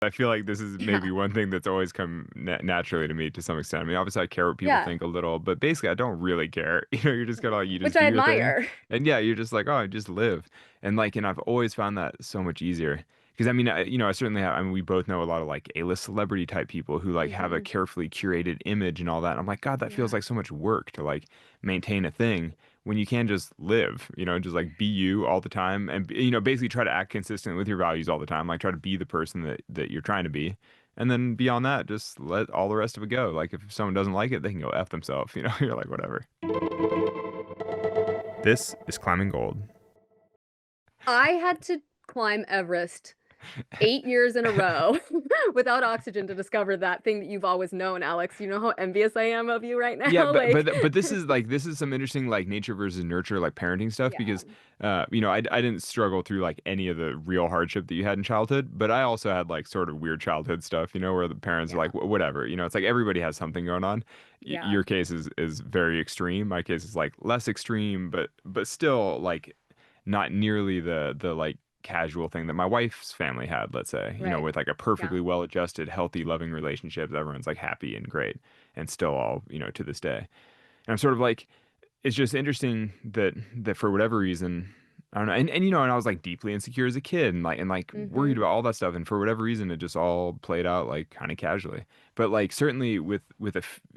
I feel like this is maybe Yeah. one thing that's always come naturally to me to some extent. I mean, obviously I care what people Yeah. think a little, but basically I don't really care. You're just kind of like, you Which just I do your thing. admire. And yeah, you're just like, oh, I just live. And I've always found that so much easier. Because I mean, I certainly have, I mean, we both know a lot of like A-list celebrity type people who like have a Hmm. carefully curated image and all that. And I'm like, God, that feels Yeah. like so much work to like maintain a thing when you can just live, just like be you all the time and, basically try to act consistent with your values all the time. Like try to be the person that you're trying to be. And then beyond that, just let all the rest of it go. Like if someone doesn't like it, they can go F themselves. You're like, whatever. This is Climbing Gold. I had to climb Everest 8 years in a row without oxygen to discover that thing that you've always known, Alex. You know how envious I am of you right Yeah, now? but Like, but but this is some interesting like nature versus nurture like parenting stuff yeah, because I didn't struggle through like any of the real hardship that you had in childhood, but I also had like sort of weird childhood stuff, where the parents are yeah, like whatever, it's like everybody has something going on. yeah, Your case is very extreme. My case is like less extreme, but still like not nearly the like casual thing that my wife's family had, let's say, right. with like a Yeah, perfectly well-adjusted, healthy, loving relationships. Everyone's like happy and great and still all, to this day. And I'm sort of like, it's just interesting that for whatever reason, I don't know. And I was like deeply insecure as a kid and like worried mhm, about all that stuff. And for whatever reason, it just all played out like kind of casually. But like certainly with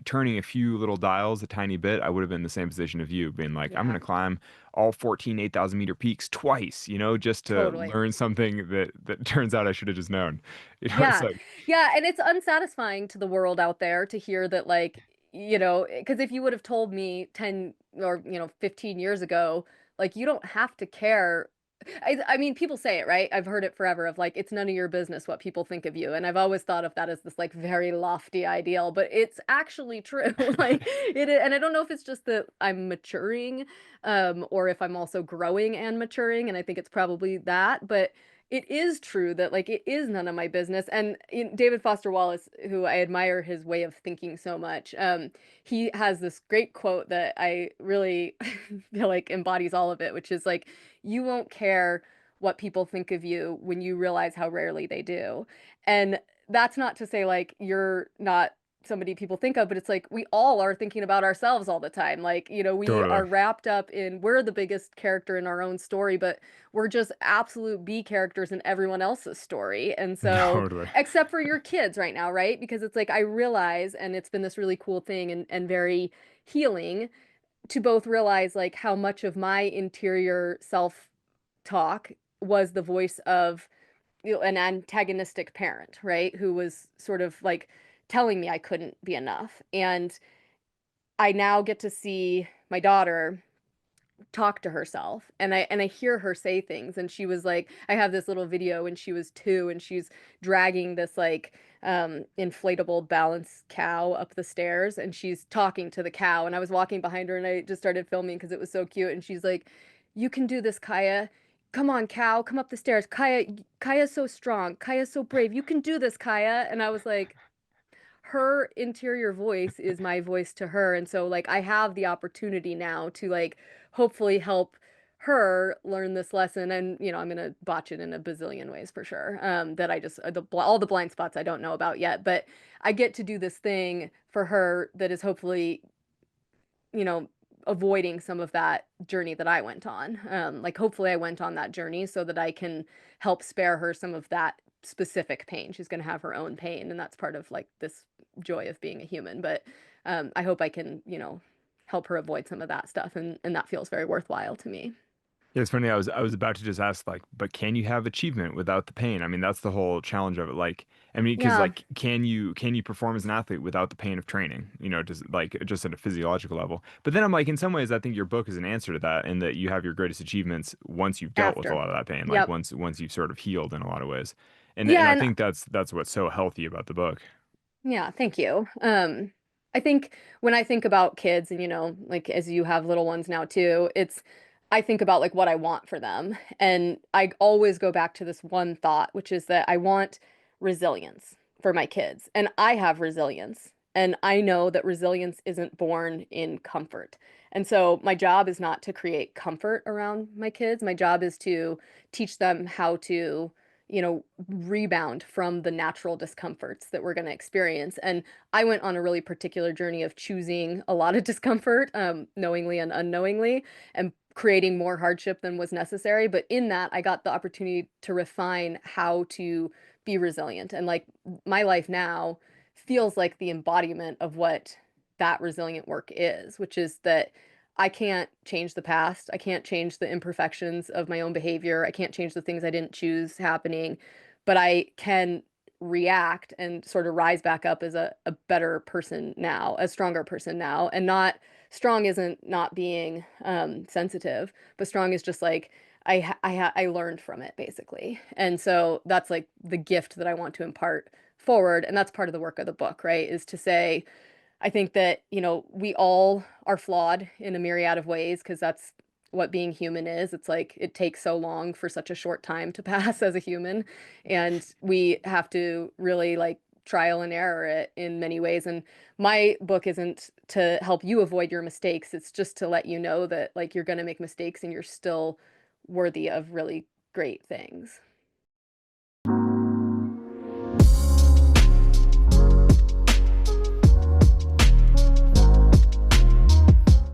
turning a few little dials a tiny bit, I would have been in the same position of you, being like, I'm yeah, gonna climb all 14 8,000 meter peaks twice, just to totally. learn something that turns out I should have just known. It's Yeah. like Yeah, and it's unsatisfying to the world out there to hear that, like, because if you would have told me 10 or, 15 years ago, like, you don't have to care. I mean, people say it, right? I've heard it forever of, like, "It's none of your business what people think of you," and I've always thought of that as this, like, very lofty ideal, but it's actually true. Like, and I don't know if it's just that I'm maturing, or if I'm also growing and maturing, and I think it's probably that, but it is true that, like, it is none of my business, and David Foster Wallace, who I admire his way of thinking so much, he has this great quote that I really feel like embodies all of it, which is like, "You won't care what people think of you when you realize how rarely they do." And that's not to say, like, you're not somebody people think of, but it's like we all are thinking about ourselves all the time. Like, we totally, are wrapped up in we're the biggest character in our own story, but we're just absolute B characters in everyone else's story. And so, totally. except for your kids right now, right? Because it's like I realize, and it's been this really cool thing and very healing to both realize like how much of my interior self talk was the voice of an antagonistic parent, right? Who was sort of like telling me I couldn't be enough. And I now get to see my daughter talk to herself and I hear her say things, and she was like, I have this little video when she was 2 and she's dragging this like inflatable balance cow up the stairs, and she's talking to the cow, and I was walking behind her and I just started filming because it was so cute, and she's like, "You can do this, Kaya. Come on, cow, come up the stairs. Kaya's so strong. Kaya's so brave. You can do this, Kaya." And I was like, her interior voice is my voice to her, and so, like, I have the opportunity now to, like, hopefully help her learn this lesson, and, I'm gonna botch it in a bazillion ways for sure, that I just all the blind spots I don't know about yet, but I get to do this thing for her that is hopefully, you know, avoiding some of that journey that I went on. Like, hopefully I went on that journey so that I can help spare her some of that specific pain. She's gonna have her own pain, and that's part of, like, this joy of being a human, but, I hope I can, help her avoid some of that stuff, and that feels very worthwhile to me. Yeah, it's funny. I was about to just ask, like, but can you have achievement without the pain? I mean, that's the whole challenge of it. Like, I mean, because Yeah, like, can you perform as an athlete without the pain of training? Just at a physiological level. But then I'm like, in some ways, I think your book is an answer to that, in that you have your greatest achievements once you've dealt with a after. lot of that pain, like Yep. once you've sort of healed in a lot of ways. And Yeah, I and think that's what's so healthy about the book. yeah, thank you. I think when I think about kids and, like as you have little ones now too, I think about like what I want for them. And I always go back to this one thought, which is that I want resilience for my kids. And I have resilience. And I know that resilience isn't born in comfort. And so my job is not to create comfort around my kids. My job is to teach them how to, rebound from the natural discomforts that we're going to experience. And I went on a really particular journey of choosing a lot of discomfort, knowingly and unknowingly, and creating more hardship than was necessary. But in that, I got the opportunity to refine how to be resilient. And like my life now feels like the embodiment of what that resilient work is, which is that I can't change the past. I can't change the imperfections of my own behavior. I can't change the things I didn't choose happening, but I can react and sort of rise back up as a better person now, a stronger person now. And not strong isn't not being sensitive, but strong is just like I learned from it basically. And so that's like the gift that I want to impart forward. And that's part of the work of the book, right? Is to say, I think that, we all are flawed in a myriad of ways because that's what being human is. It's like it takes so long for such a short time to pass as a human. And we have to really like trial and error it in many ways. And my book isn't to help you avoid your mistakes. It's just to let you know that like you're going to make mistakes and you're still worthy of really great things.